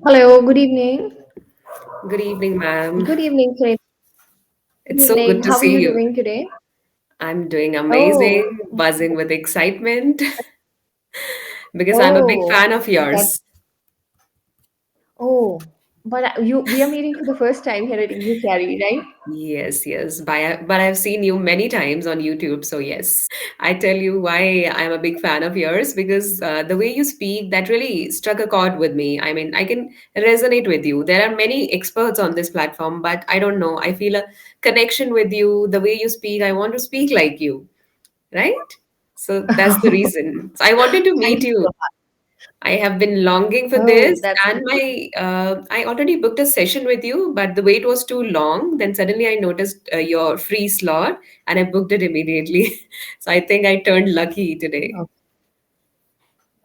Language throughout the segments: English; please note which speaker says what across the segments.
Speaker 1: Hello, good evening.
Speaker 2: Good evening, ma'am.
Speaker 1: Good evening, Sunita. Good
Speaker 2: It's so
Speaker 1: evening.
Speaker 2: good to
Speaker 1: How are
Speaker 2: see
Speaker 1: you
Speaker 2: you.
Speaker 1: doing today?
Speaker 2: I'm doing
Speaker 1: Oh,
Speaker 2: amazing, buzzing with excitement because I'm a big
Speaker 1: oh,
Speaker 2: fan of
Speaker 1: that's
Speaker 2: yours.
Speaker 1: oh. But we are meeting for the first time here at EnglishYaari, right?
Speaker 2: Yes, yes. But I've seen you many times on YouTube, so yes. I tell you why I'm a big fan of yours because the way you speak, that really struck a chord with me. I mean, I can resonate with you. There are many experts on this platform, but I don't know. I feel a connection with you. The way you speak, I want to speak like you, right? So that's the reason. So I wanted to
Speaker 1: Thank
Speaker 2: meet
Speaker 1: you so
Speaker 2: you.
Speaker 1: much.
Speaker 2: I have been longing for
Speaker 1: Oh,
Speaker 2: this,
Speaker 1: that's
Speaker 2: and
Speaker 1: great.
Speaker 2: I already booked a session with you, but the wait was too long. Then suddenly I noticed your free slot, and I booked it immediately. So I think I turned lucky today.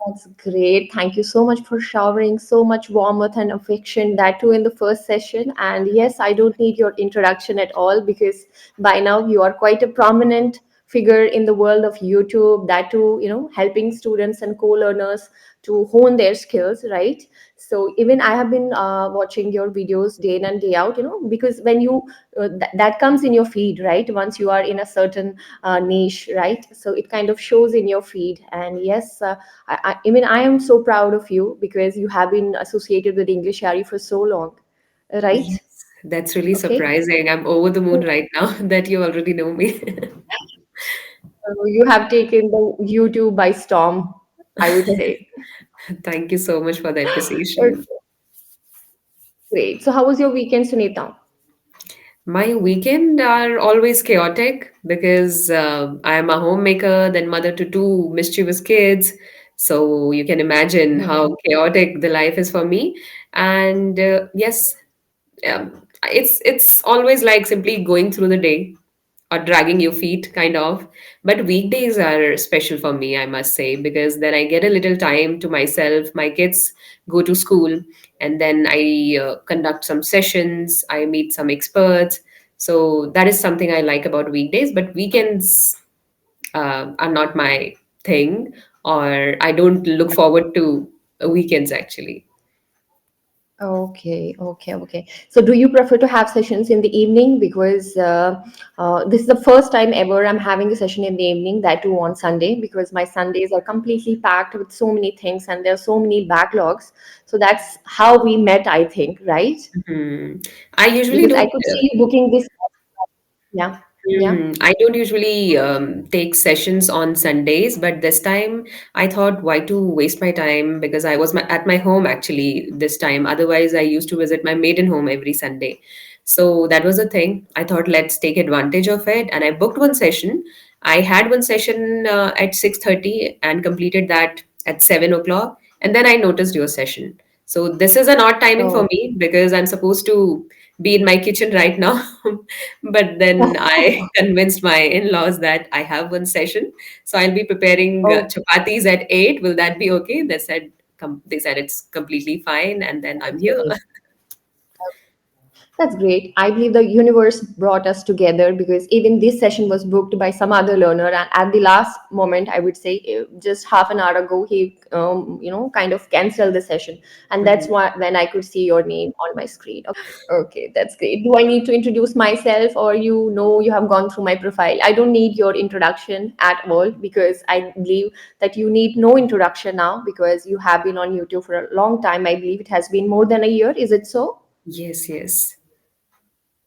Speaker 1: That's great. Thank you so much for showering so much warmth and affection, that too in the first session. And yes, I don't need your introduction at all because by now you are quite a prominent figure in the world of YouTube, that too, helping students and co-learners to hone their skills, right? So even I have been watching your videos day in and day out, because when that comes in your feed, right? Once you are in a certain niche, right? So it kind of shows in your feed. And yes, I mean, I am so proud of you because you have been associated with English Yari for so long, right?
Speaker 2: Yes, that's really
Speaker 1: Okay.
Speaker 2: surprising. I'm over the moon
Speaker 1: So
Speaker 2: right now that you already know me.
Speaker 1: you have taken the YouTube by storm, I would say.
Speaker 2: Thank you so much for the
Speaker 1: Okay,
Speaker 2: appreciation.
Speaker 1: great. So how was your weekend, Sunita?
Speaker 2: My weekend are always chaotic because I am a homemaker, then mother to two mischievous kids. So you can imagine how chaotic the life is for me. And yes, it's always like simply going through the day or dragging your feet kind of, but weekdays are special for me, I must say, because then I get a little time to myself. My kids go to school, and then I conduct some sessions, I meet some experts. So that is something I like about weekdays, but weekends are not my thing, or I don't look forward to weekends actually.
Speaker 1: Okay, okay, okay. So, do you prefer to have sessions in the evening? Because this is the first time ever I'm having a session in the evening, that too on Sunday, because my Sundays are completely packed with so many things and there are so many backlogs. So, that's how we met, I think, right?
Speaker 2: Hmm. I usually
Speaker 1: Because I
Speaker 2: don't.
Speaker 1: could see you booking this. Yeah, yeah.
Speaker 2: I don't usually take sessions on Sundays, but this time I thought, why to waste my time? Because I was at my home actually this time. Otherwise, I used to visit my maiden home every Sunday. So that was a thing. I thought, let's take advantage of it, and I booked one session. I had one session at 6:30 and completed that at 7 o'clock, and then I noticed your session. So this is an odd timing for
Speaker 1: Oh,
Speaker 2: me because I'm supposed to be in my kitchen right now. But then I convinced my in-laws that I have one session, so I'll be preparing chapatis at 8. Will that be okay? They said it's completely fine, and then I'm here.
Speaker 1: okay. That's great. I believe the universe brought us together because even this session was booked by some other learner, and at the last moment, I would say just half an hour ago, he kind of canceled the session, and that's
Speaker 2: Mhm.
Speaker 1: why when I could see your name on my screen. Okay, that's great. Do I need to introduce myself, or you have gone through my profile? I don't need your introduction at all because I believe that you need no introduction now because you have been on YouTube for a long time. I believe it has been more than a year. Is it so?
Speaker 2: Yes, yes.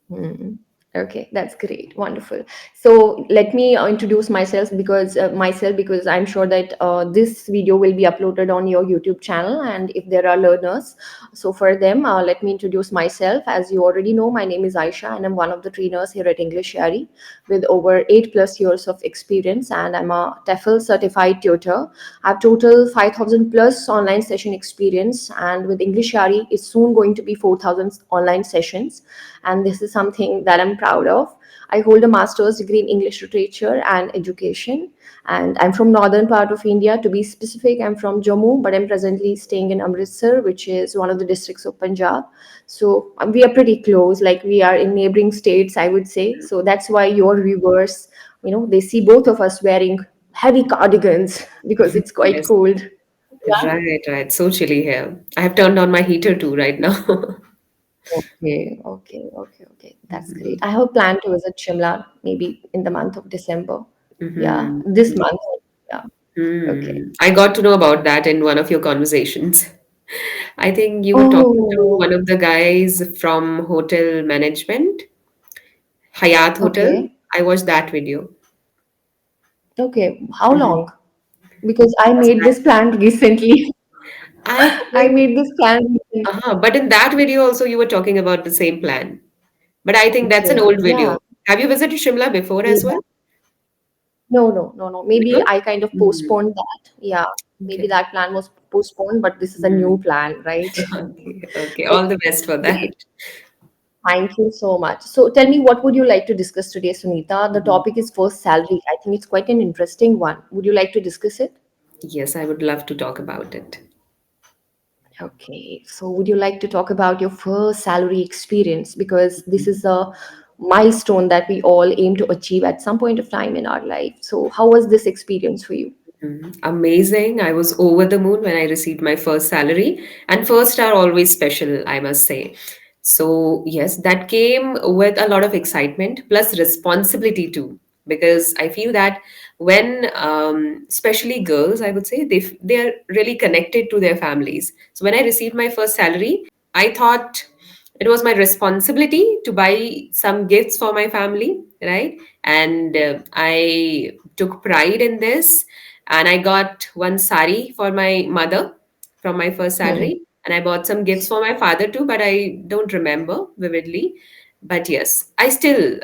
Speaker 1: Hmm. Okay, that's great. Wonderful. So let me introduce myself because I'm sure that this video will be uploaded on your YouTube channel, and if there are learners, so for them, let me introduce myself. As you already know, my name is Aisha, and I'm one of the trainers here at EnglishYaari with over 8+ years of experience, and I'm a TEFL certified tutor. I have total 5,000 plus online session experience, and with EnglishYaari, it's soon going to be 4,000 online sessions, and this is something that I'm proud of. I hold a master's degree in English literature and education, and I'm from northern part of India. To be specific, I'm from Jammu, but I'm presently staying in Amritsar, which is one of the districts of Punjab. So we are pretty close, like we are in neighboring states, I would say. So that's why your viewers, they see both of us wearing heavy cardigans because it's quite
Speaker 2: Yes.
Speaker 1: cold. Yeah.
Speaker 2: Right, right. So chilly here. I have turned on my heater too right now.
Speaker 1: Okay, okay, okay, okay. That's great.
Speaker 2: Mhm.
Speaker 1: I have a plan to visit Shimla maybe in the month of December. Yeah,
Speaker 2: Mhm.
Speaker 1: this month. Yeah. Okay.
Speaker 2: I got to know about that in one of your conversations. I think you were talking to
Speaker 1: Oh,
Speaker 2: one of the guys from hotel management, Hayat Hotel.
Speaker 1: okay.
Speaker 2: I watched that video.
Speaker 1: Okay. How
Speaker 2: Mhm.
Speaker 1: long? Because I
Speaker 2: Was
Speaker 1: made
Speaker 2: that?
Speaker 1: this plan recently.
Speaker 2: I
Speaker 1: I
Speaker 2: think,
Speaker 1: made this plan recently.
Speaker 2: but in that video also you were talking about the same plan. But I think that's an
Speaker 1: Okay.
Speaker 2: old
Speaker 1: Yeah.
Speaker 2: video. Have you visited Shimla before as
Speaker 1: Yeah.
Speaker 2: well?
Speaker 1: No, no, no, no. Maybe
Speaker 2: Never?
Speaker 1: I kind of
Speaker 2: Hmm.
Speaker 1: postponed that. Yeah. Maybe
Speaker 2: Okay.
Speaker 1: that plan was postponed, but this is a
Speaker 2: Hmm.
Speaker 1: new plan, right?
Speaker 2: Okay. Okay. All
Speaker 1: Okay.
Speaker 2: the best for that.
Speaker 1: Great. Thank you so much. So tell me, what would you like to discuss today, Sunita? The
Speaker 2: Mhm.
Speaker 1: topic is first salary. I think it's quite an interesting one. Would you like to discuss it?
Speaker 2: Yes, I would love to talk about it.
Speaker 1: Okay. So would you like to talk about your first salary experience? Because this
Speaker 2: Mhm.
Speaker 1: is a milestone that we all aim to achieve at some point of time in our life. So how was this experience for you?
Speaker 2: Amazing. I was over the moon when I received my first salary, and first are always special, I must say. So, yes, that came with a lot of excitement plus responsibility too, because I feel that when, especially girls, I would say they are really connected to their families. So, when I received my first salary, I thought it was my responsibility to buy some gifts for my family, right? And I took pride in this, and I got one sari for my mother from my first
Speaker 1: Hmm.
Speaker 2: salary, and I bought some gifts for my father too, but I don't remember vividly. But yes, I still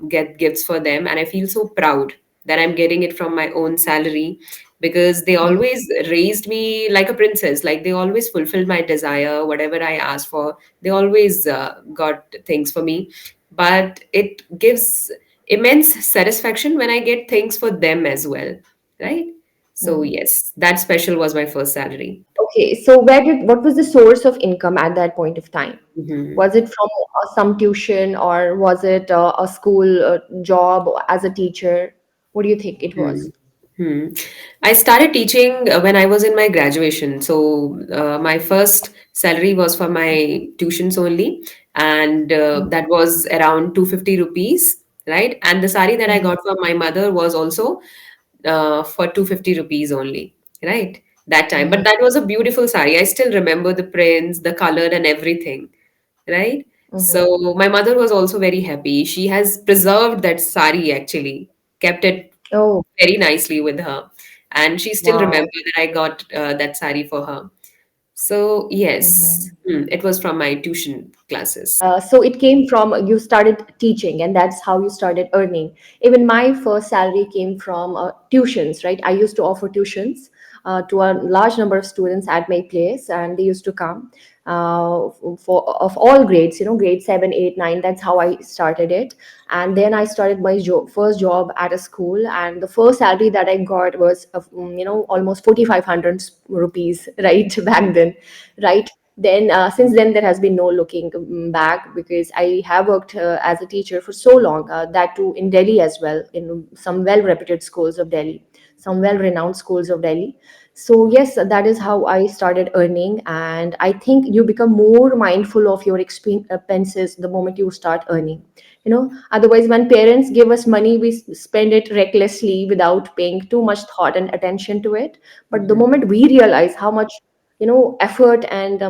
Speaker 2: get gifts for them, and I feel so proud that I'm getting it from my own salary, because they
Speaker 1: Hmm.
Speaker 2: always raised me like a princess. Like, they always fulfilled my desire, whatever I asked for. They always got things for me. But it gives immense satisfaction when I get things for them as well, right? So
Speaker 1: Hmm.
Speaker 2: yes, that special was my first salary.
Speaker 1: Okay. So what was the source of income at that point of time?
Speaker 2: Mhm.
Speaker 1: Was it from some tuition or was it a school job as a teacher? What do you think it
Speaker 2: Hmm.
Speaker 1: was?
Speaker 2: Hmm. I started teaching when I was in my graduation. So my first salary was for my tuitions only, and that was around 250 rupees, right? And the sari that I
Speaker 1: Mhm.
Speaker 2: got from my mother was also for 250 rupees only, right? That time. But
Speaker 1: Mhm.
Speaker 2: that was a beautiful sari. I still remember the prints, the color, and everything, right?
Speaker 1: Mhm.
Speaker 2: So my mother was also very happy. She has preserved that sari actually, kept it
Speaker 1: Oh,
Speaker 2: very nicely with her. And she still
Speaker 1: wow.
Speaker 2: remember that I got that sari for her. So yes,
Speaker 1: Mhm.
Speaker 2: it was from my tuition classes.
Speaker 1: So it came from you started teaching, and that's how you started earning. Even my first salary came from tuitions, right? I used to offer tuitions to a large number of students at my place, and they used to come for of all grades, grade 7, 8, 9. That's how I started it. And then I started my first job at a school, and the first salary that I got was of, almost 4,500 rupees, right? Back then, right? Then since then there has been no looking back, because I have worked as a teacher for so long, that too in Delhi as well, in some well reputed schools of Delhi, some well renowned schools of Delhi. So yes, that is how I started earning. And I think you become more mindful of your expenses the moment you start earning. Otherwise, when parents give us money, we spend it recklessly without paying too much thought and attention to it. But the
Speaker 2: Mhm,
Speaker 1: moment we realize how much effort and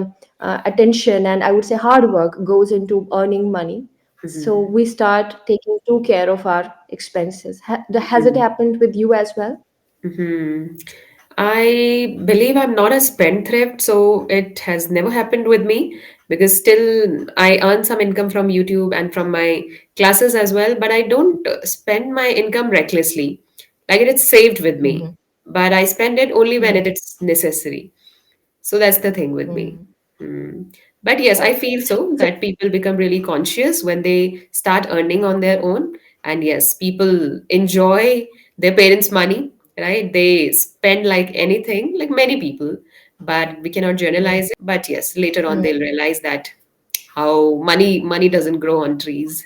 Speaker 1: attention, and I would say hard work, goes into earning money, so
Speaker 2: mhm,
Speaker 1: we start taking due care of our expenses. Has it
Speaker 2: mhm,
Speaker 1: happened with you as well?
Speaker 2: mhm. I believe I'm not a spendthrift, so it has never happened with me, because still I earn some income from YouTube and from my classes as well, but I don't spend my income recklessly. Like, it is saved with me,
Speaker 1: Hmm.
Speaker 2: but I spend it only when it
Speaker 1: Hmm.
Speaker 2: is necessary. So that's the thing with me.
Speaker 1: Hmm.
Speaker 2: Hmm. But yes, I
Speaker 1: Okay.
Speaker 2: feel so
Speaker 1: So
Speaker 2: that people become really conscious when they start earning on their own. And yes, people enjoy their parents' money, right? They spend like anything, like many people, but we cannot generalize it. But yes, later on they'll realize that how money doesn't grow on trees.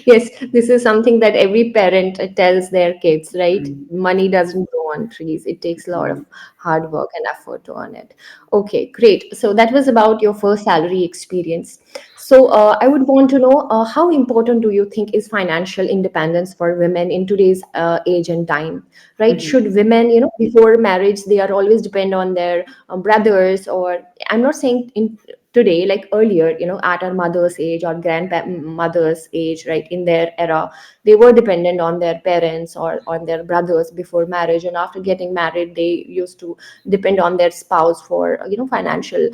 Speaker 1: Yes, this is something that every parent tells their kids, right?
Speaker 2: Mm,
Speaker 1: Money doesn't grow on trees. It takes a lot of
Speaker 2: mm,
Speaker 1: hard work and effort to earn it. Okay, great. So that was about your first salary experience. So I would want to know how important do you think is financial independence for women in today's age and time, right?
Speaker 2: mhm,
Speaker 1: Should women, before marriage, they are always depend on their brothers, or I'm not saying in today, like earlier, at our mother's age or grandmother's age, right, in their era, they were dependent on their parents or on their brothers before marriage, and after getting married they used to depend on their spouse for financial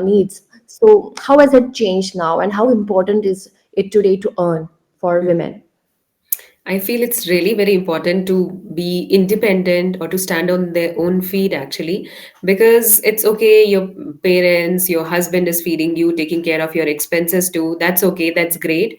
Speaker 1: needs. So how has it changed now, and how important is it today to earn for
Speaker 2: mhm.
Speaker 1: women?
Speaker 2: I feel it's really very important to be independent or to stand on their own feet, actually, because it's okay, your parents, your husband is feeding you, taking care of your expenses too. That's okay, that's great.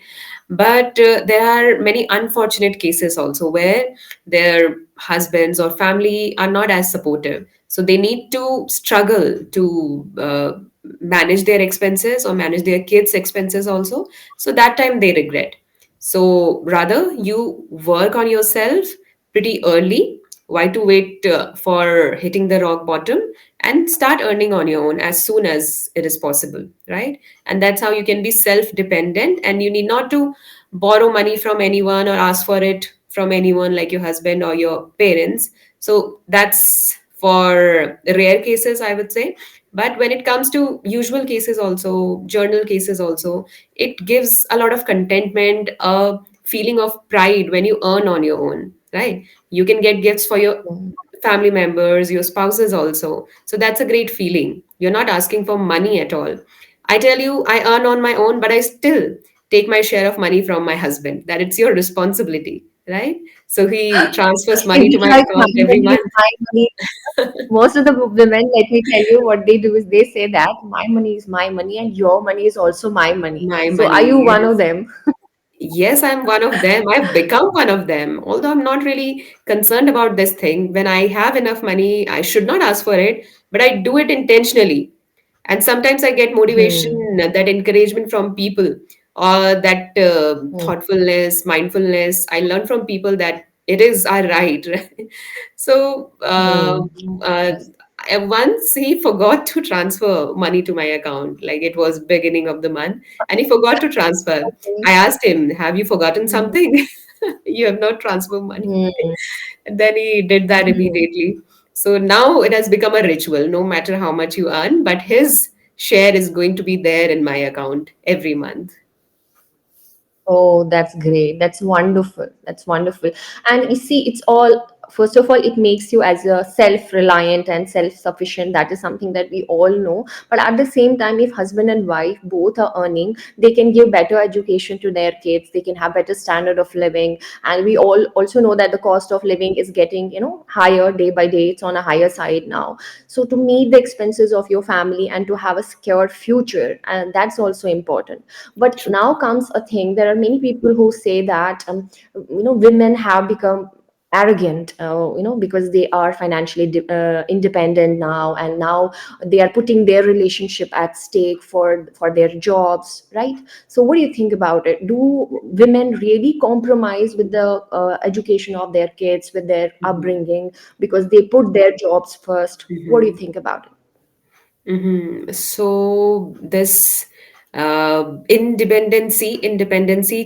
Speaker 2: But there are many unfortunate cases also where their husbands or family are not as supportive. So they need to struggle to manage their expenses or manage their kids' expenses also. So that time they regret. So rather, you work on yourself pretty early. Why to wait for hitting the rock bottom and start earning on your own as soon as it is possible, right? And that's how you can be self dependent, and you need not to borrow money from anyone or ask for it from anyone like your husband or your parents. So that's for rare cases, I would say. But when it comes to usual cases, also, journal cases, also, it gives a lot of contentment, a feeling of pride when you earn on your own, right? You can get gifts for your
Speaker 1: Mm,
Speaker 2: family members, your spouses also. So that's a great feeling. You're not asking for money at all. I tell you, I earn on my own, but I still take my share of money from my husband. That it's your responsibility, right? So he transfers
Speaker 1: is
Speaker 2: money to
Speaker 1: it
Speaker 2: my
Speaker 1: like my
Speaker 2: account every
Speaker 1: money is
Speaker 2: month.
Speaker 1: my money? Most of the women, let me tell you, what they do is they say that my money is my money and your money is also my money.
Speaker 2: My
Speaker 1: So are
Speaker 2: money,
Speaker 1: you one of
Speaker 2: yes.
Speaker 1: them?
Speaker 2: Yes, I'm one of them. I've become one of them. Although I'm not really concerned about this thing. When I have enough money, I should not ask for it, but I do it intentionally. And sometimes I get
Speaker 1: Hmm.
Speaker 2: motivation, that encouragement from people, or that
Speaker 1: Hmm.
Speaker 2: thoughtfulness, mindfulness. I learn from people that it is our right. Right? So
Speaker 1: Hmm.
Speaker 2: uh,
Speaker 1: Yes.
Speaker 2: once he forgot to transfer money to my account, like it was beginning of the month, and he forgot to transfer.
Speaker 1: Okay.
Speaker 2: I asked him, "Have you forgotten
Speaker 1: Hmm.
Speaker 2: something? You have not transferred money."
Speaker 1: Hmm.
Speaker 2: And then he did that
Speaker 1: Hmm.
Speaker 2: immediately. So now it has become a ritual, no matter how much you earn, but his share is going to be there in my account every month.
Speaker 1: Oh, that's great. That's wonderful. That's wonderful. And you see, it's all, first of all, it makes you as a self-reliant and self-sufficient. That is something that we all know. But at the same time, if husband and wife both are earning, they can give better education to their kids. They can have better standard of living. And we all also know that the cost of living is getting, higher day by day. It's on a higher side now. So to meet the expenses of your family and to have a secure future, and that's also important. But
Speaker 2: True.
Speaker 1: now comes a thing, there are many people who say that women have become arrogant, because they are financially independent now, and now they are putting their relationship at stake for their jobs, right? So what do you think about it? Do women really compromise with the education of their kids, with their
Speaker 2: Mhm.
Speaker 1: upbringing, because they put their jobs first? What do you
Speaker 2: Mhm.
Speaker 1: think about it?
Speaker 2: So this independency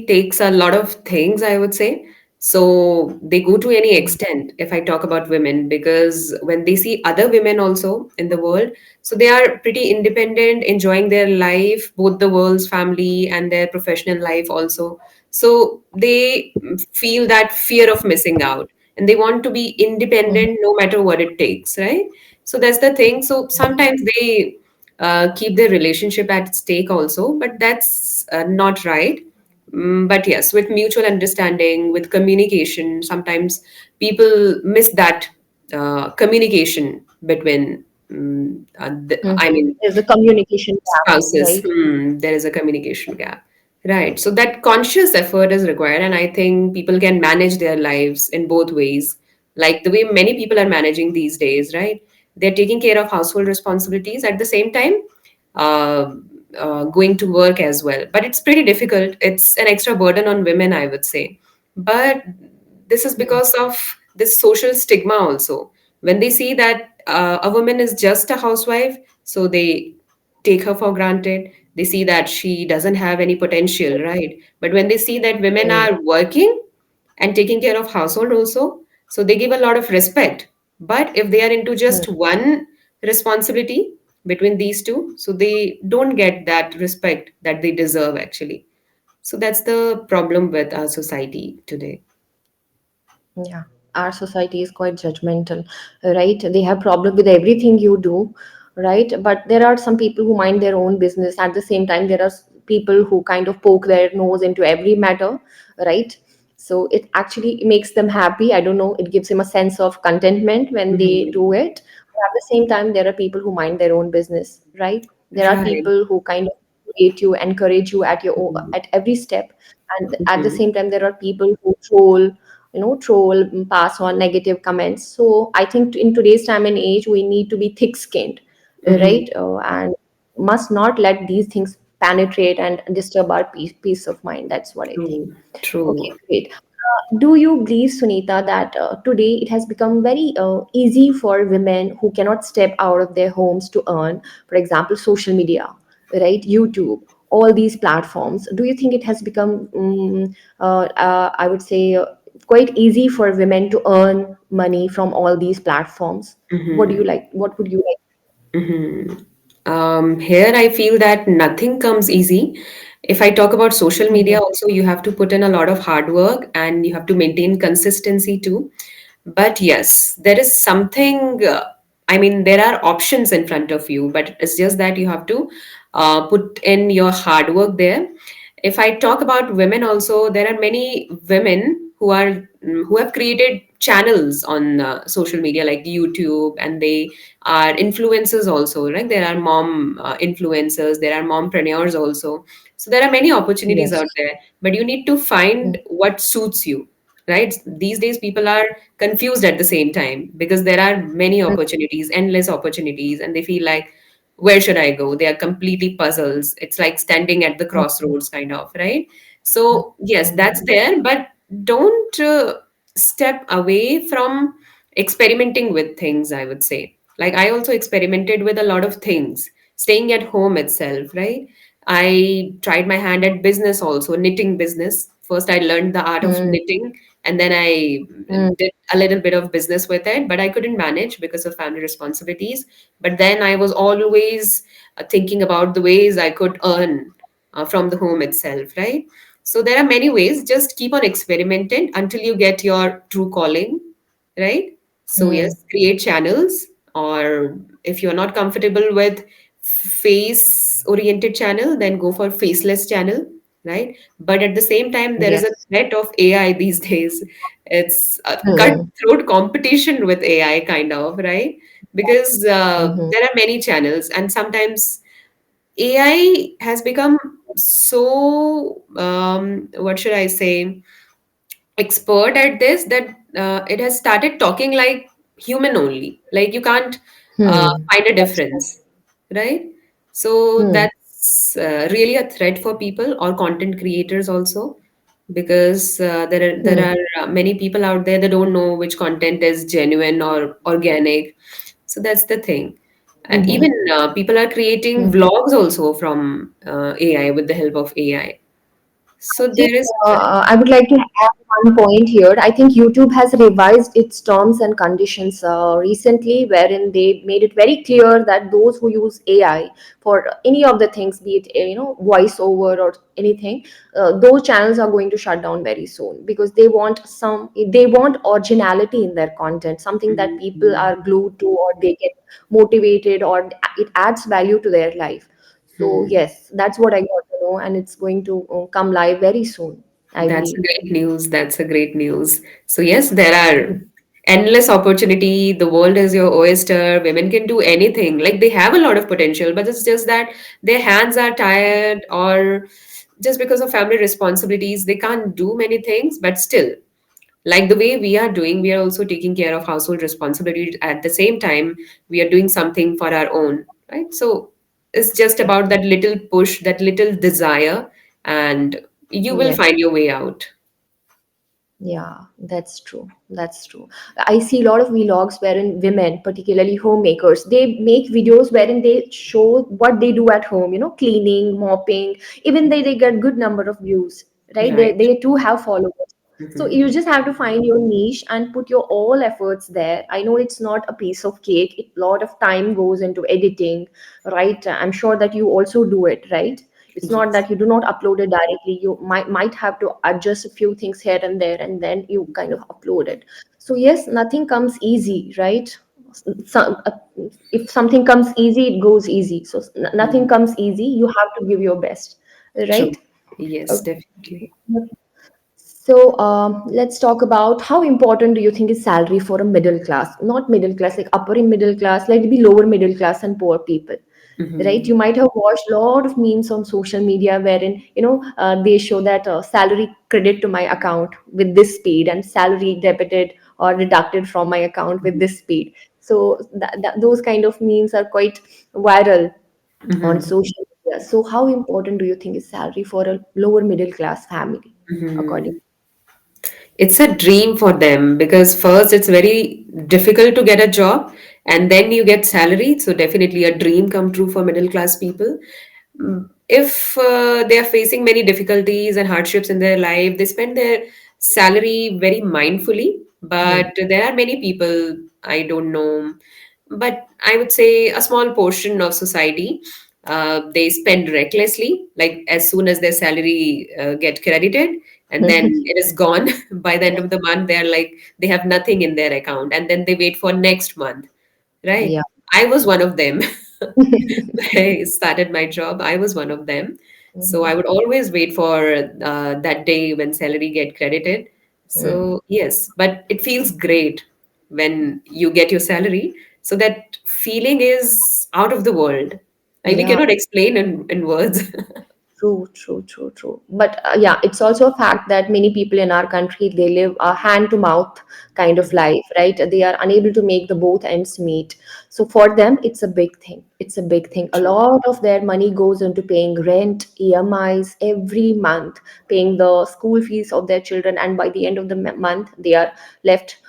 Speaker 2: takes a lot of things, I would say. So they go to any extent if I talk about women, because when they see other women also in the world, so they are pretty independent, enjoying their life, both the world's family and their professional life also. So they feel that fear of missing out, and they want to be
Speaker 1: Mhm.
Speaker 2: independent no matter what it takes, right? So that's the thing. So sometimes they keep their relationship at stake also, but that's not right. But yes, with mutual understanding, with communication, sometimes people miss that communication between, I
Speaker 1: Mhm.
Speaker 2: mean,
Speaker 1: There's a communication gap,
Speaker 2: spouses.
Speaker 1: right?
Speaker 2: There is a communication gap. Right. So that conscious effort is required. And I think people can manage their lives in both ways, like the way many people are managing these days, right? They're taking care of household responsibilities at the same time. Uh, going to work as well. But it's pretty difficult. It's an extra burden on women, I would say. But this is because of this social stigma also. When they see that a woman is just a housewife, so they take her for granted. They see that she doesn't have any potential, right? But when they see that women
Speaker 1: Hmm.
Speaker 2: are working and taking care of household also, so they give a lot of respect. But if they are into
Speaker 1: Hmm.
Speaker 2: just one responsibility between these two, so they don't get that respect that they deserve actually. So that's the problem with our society today.
Speaker 1: Yeah, our society is quite judgmental, right? They have problem with everything you do, right? But there are some people who mind their own business. At the same time, there are people who kind of poke their nose into every matter, right? So it actually makes them happy. I don't know, it gives them a sense of contentment when they
Speaker 2: Mhm.
Speaker 1: do it. But at the same time, there are people who mind their own business, right? There are
Speaker 2: Right.
Speaker 1: people who kind of motivate you, encourage you at
Speaker 2: Mhm.
Speaker 1: at every step, and at the
Speaker 2: Mhm.
Speaker 1: same time, there are people who troll, pass on negative comments. So I think in today's time and age, we need to be thick skinned,
Speaker 2: Mhm.
Speaker 1: right? And must not let these things penetrate and disturb our peace of mind. That's what I think.
Speaker 2: True. True.
Speaker 1: Okay, great. Do you believe, Sunita, that today it has become very easy for women who cannot step out of their homes to earn, for example, social media, right? YouTube, all these platforms. Do you think it has become, I would say, quite easy for women to earn money from all these platforms? What do you
Speaker 2: Mhm.
Speaker 1: like? What would you like?
Speaker 2: Mhm. Here, I feel that nothing comes easy. If I talk about social
Speaker 1: Mhm.
Speaker 2: media, also, you have to put in a lot of hard work and you have to maintain consistency too. But yes, there is something, I mean, there are options in front of you, but it's just that you have to put in your hard work there. If I talk about women also, there are many women who have created channels on social media like YouTube, and they are influencers also, right? There are mom influencers, there are mompreneurs also. So there are many opportunities out
Speaker 1: Yes.
Speaker 2: there, but you need to find
Speaker 1: Mm,
Speaker 2: what suits you, right? These days people are confused at the same time because there are many
Speaker 1: mm,
Speaker 2: opportunities, endless opportunities, and they feel like, where should I go? They are completely puzzles. It's like standing at the
Speaker 1: mm,
Speaker 2: crossroads, kind of, right? So yes, that's
Speaker 1: mm,
Speaker 2: there, but don't step away from experimenting with things, I would say. Like, I also experimented with a lot of things, staying at home itself, right? I tried my hand at business also, knitting business. First, I learned the art of
Speaker 1: mm,
Speaker 2: knitting, and then I
Speaker 1: mm,
Speaker 2: did a little bit of business with it, but I couldn't manage because of family responsibilities. But then I was always thinking about the ways I could earn from the home itself, right? So there are many ways. Just keep on experimenting until you get your true calling, right? So
Speaker 1: mm,
Speaker 2: yes, create channels, or if you're not comfortable with face oriented channel, then go for faceless channel, right? But at the same time, there is a
Speaker 1: yes.
Speaker 2: threat of AI these days. It's a
Speaker 1: Mm,
Speaker 2: cutthroat competition with AI, kind of, right? Because
Speaker 1: mhm,
Speaker 2: there are many channels, and sometimes AI has become so, what should I say, expert at this, that it has started talking like human only. Like, you can't find a
Speaker 1: that's true.
Speaker 2: difference, right? So
Speaker 1: Hmm.
Speaker 2: that's really a threat for people or content creators also, because there
Speaker 1: Hmm.
Speaker 2: are many people out there that don't know which content is genuine or organic. So that's the thing.
Speaker 1: Mhm.
Speaker 2: Even people are creating
Speaker 1: Mhm.
Speaker 2: vlogs also from AI, with the help of AI. So
Speaker 1: Think,
Speaker 2: there is a threat.
Speaker 1: I would like to add one point here. I think YouTube has revised its terms and conditions recently, wherein they made it very clear that those who use AI for any of the things, be it voiceover or anything, those channels are going to shut down very soon because they want originality in their content, something that people
Speaker 2: Mhm.
Speaker 1: are glued to or they get motivated or it adds value to their life. So
Speaker 2: Hmm.
Speaker 1: yes, that's what I got to know, and it's going to come live very soon, I
Speaker 2: That's a
Speaker 1: believe.
Speaker 2: great news. That's a great news. So yes, there are endless opportunity. The world is your oyster. Women can do anything. Like, they have a lot of potential, but it's just that their hands are tired, or just because of family responsibilities, they can't do many things. But still, like the way we are doing, we are also taking care of household responsibilities. At the same time, we are doing something for our own, right? So is just about that little push, that little desire, and you will
Speaker 1: Yes.
Speaker 2: find your way out.
Speaker 1: Yeah, that's true. That's true. I see a lot of vlogs wherein women, particularly homemakers, they make videos wherein they show what they do at home, cleaning, mopping. Even they get good number of views, right? They,
Speaker 2: Right.
Speaker 1: they too have followers. So
Speaker 2: Mhm.
Speaker 1: you just have to find your niche and put your all efforts there. I know it's not a piece of cake. A lot of time goes into editing, right? I'm sure that you also do it, right? It's not
Speaker 2: Yes.
Speaker 1: that you do not upload it directly. You might have to adjust a few things here and there, and then you kind of upload it. So yes, nothing comes easy, right? So, if something comes easy, it goes easy. So nothing
Speaker 2: Mhm.
Speaker 1: comes easy. You have to give your best,
Speaker 2: True.
Speaker 1: right?
Speaker 2: Yes,
Speaker 1: Okay.
Speaker 2: definitely.
Speaker 1: So let's talk about how important do you think is salary for a middle class? Not middle class, like upper in middle class, let it be lower middle class and poor people, right?
Speaker 2: Hmm.
Speaker 1: You might have watched a lot of memes on social media wherein they show that salary credit to my account with this speed and salary debited or deducted from my account with this speed. So those kind of memes are quite viral on
Speaker 2: Hmm.
Speaker 1: social media. So how important do you think is salary for a lower middle class family, according?
Speaker 2: Hmm. It's a dream for them because first it's very difficult to get a job and then you get salary. So definitely a dream come true for middle class people. If they are facing many difficulties and hardships in their life, they spend their salary very mindfully.
Speaker 1: Hmm.
Speaker 2: But there are many people I don't know, but I would say a small portion of society, they spend recklessly. Like as soon as their salary get credited, and then it is gone. By the end of the month, they are like they have nothing in their account, and then they wait for next month.
Speaker 1: Yeah.
Speaker 2: Right? I was one of them. I started my job, I was one of them. So I
Speaker 1: Mhm.
Speaker 2: would always wait for that day when salary get credited.
Speaker 1: Hmm.
Speaker 2: So yes, but it feels great when you get your salary. So that feeling is out of the world. Like we
Speaker 1: Yeah.
Speaker 2: cannot explain in words.
Speaker 1: True, true, true, true. But yeah, it's also a fact that many people in our country they live a hand to mouth kind of life, right? They are unable to make the both ends meet. So for them, it's a big thing. It's a big thing. A
Speaker 2: True.
Speaker 1: lot of their money goes into paying rent, EMIs every month, paying the school fees of their children, and by the end of the month, they are left,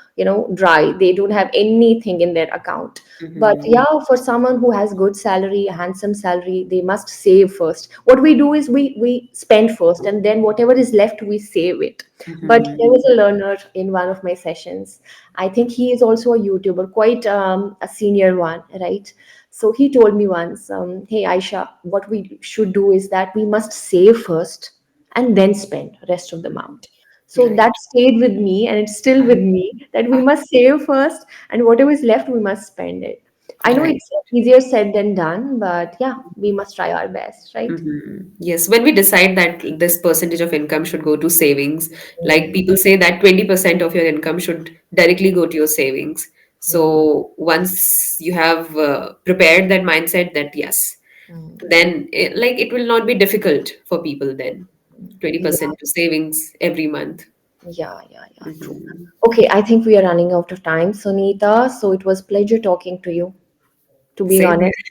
Speaker 1: dry. They don't have anything in their account. But
Speaker 2: Hmm.
Speaker 1: yeah, for someone who has good salary, a handsome salary, they must save first. What we do is we spend first, and then whatever is left, we save it. But there
Speaker 2: Hmm.
Speaker 1: was a learner in one of my sessions. I think he is also a YouTuber, quite a senior one, right? So he told me once, "Hey Aisha, what we should do is that we must save first and then spend rest of the amount." So
Speaker 2: Right.
Speaker 1: that stayed with me, and it's still with me that we must save first, and whatever is left, we must spend it. I know
Speaker 2: Right.
Speaker 1: it's easier said than done, but yeah, we must try our best, right?
Speaker 2: Yes, when we decide that this percentage of income should go to savings, like
Speaker 1: Mm,
Speaker 2: people say that 20% of your income should directly go to your savings.
Speaker 1: mm,
Speaker 2: So once you have prepared that mindset that yes,
Speaker 1: mm.
Speaker 2: then like it will not be difficult for people then.
Speaker 1: Yeah,
Speaker 2: 20% to savings every month.
Speaker 1: yeah, true.
Speaker 2: Mhm.
Speaker 1: Okay, I think we are running out of time, Sunita. So it was pleasure talking to you, to be
Speaker 2: Same here.
Speaker 1: honest.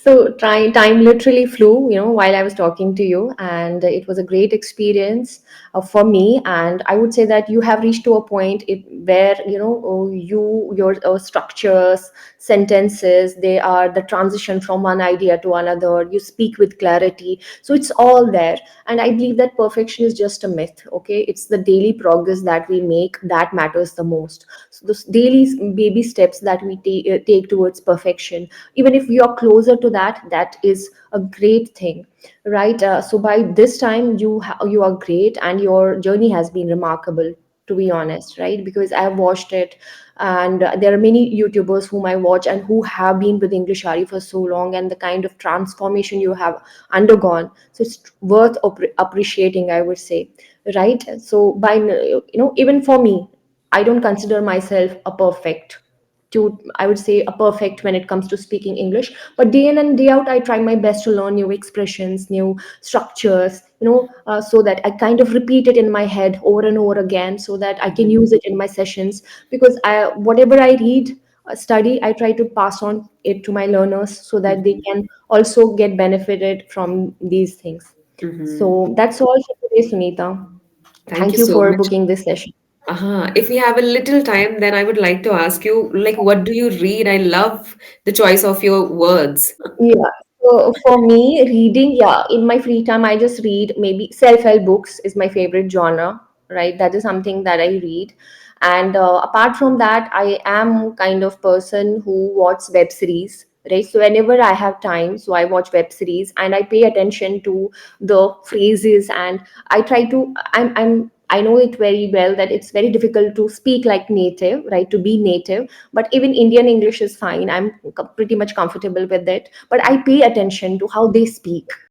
Speaker 1: So time literally flew, while I was talking to you, and it was a great experience for me. And I would say that you have reached to a point where your structures, sentences, they are the transition from one idea to another. You speak with clarity, so it's all there. And I believe that perfection is just a myth. Okay, it's the daily progress that we make that matters the most. So those daily baby steps that we take towards perfection, even if we are closer to that, that is a great thing, right? So by this time, you are great, and your journey has been remarkable, to be honest, right? Because I have watched it, and there are many YouTubers whom I watch and who have been with EnglishYaari for so long, and the kind of transformation you have undergone, so it's worth appreciating, I would say, right? So by even for me, I don't consider myself a perfect, to I would say a perfect when it comes to speaking English, but day in and day out I try my best to learn new expressions, new structures, so that I kind of repeat it in my head over and over again, so that I can use it in my sessions. Because whatever I read, study, I try to pass on it to my learners so that they
Speaker 2: Mhm.
Speaker 1: can also get benefited from these things.
Speaker 2: Mhm.
Speaker 1: So that's all for today, Sunita.
Speaker 2: Thank
Speaker 1: Thank
Speaker 2: you
Speaker 1: you
Speaker 2: so
Speaker 1: for
Speaker 2: much.
Speaker 1: booking this session.
Speaker 2: If we have a little time, then I would like to ask you, like, what do you read? I love the choice of your words.
Speaker 1: Yeah. So for me, reading, yeah, in my free time, I just read maybe self-help books is my favorite genre, right? That is something that I read. And apart from that, I am kind of person who watch web series, right? So whenever I have time, so I watch web series and I pay attention to the phrases, and I try to, I know it very well that it's very difficult to speak like native, right? To be native, but even Indian English is fine. I'm pretty much comfortable with it, but I pay attention to how they speak.